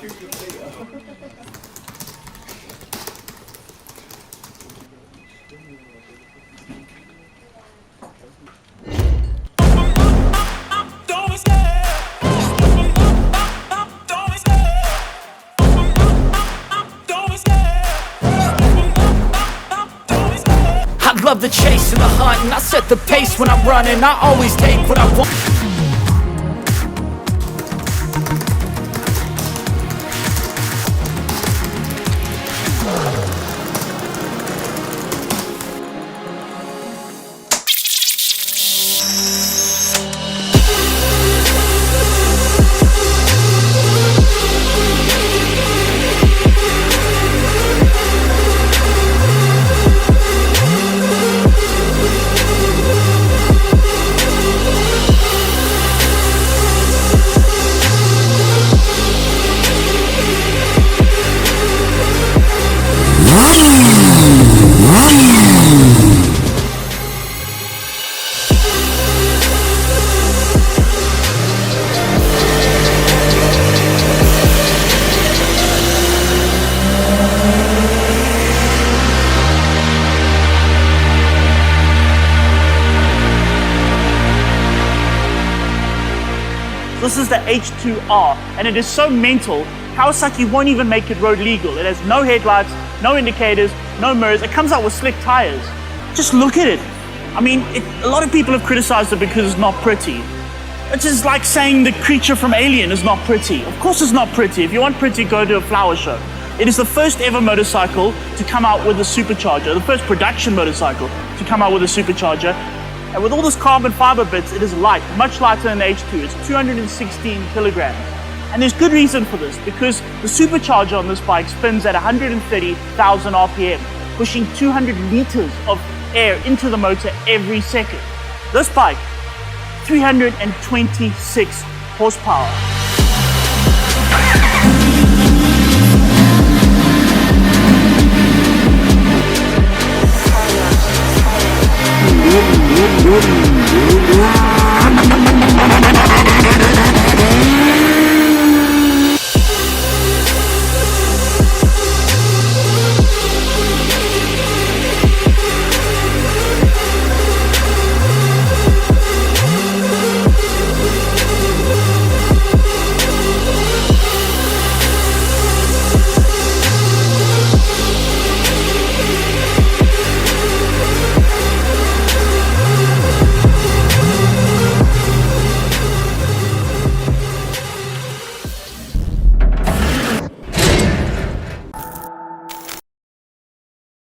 I love the chase and the hunt, and I set the pace when I'm running. I always take what I want. This is the H2R, and it is so mental, Kawasaki won't even make it road legal. It has no headlights, no indicators, no mirrors. It comes out with slick tires. Just look at it. I mean, a lot of people have criticized it because it's not pretty. It's just like saying the creature from Alien is not pretty. Of course it's not pretty. If you want pretty, go to a flower show. It is the first ever motorcycle to come out with a supercharger, the first production motorcycle to come out with a supercharger. And with all this carbon fiber bits, it is light, much lighter than the H2. It's 216 kilograms. And there's good reason for this, because the supercharger on this bike spins at 130,000 RPM, pushing 200 liters of air into the motor every second. This bike, 326 horsepower.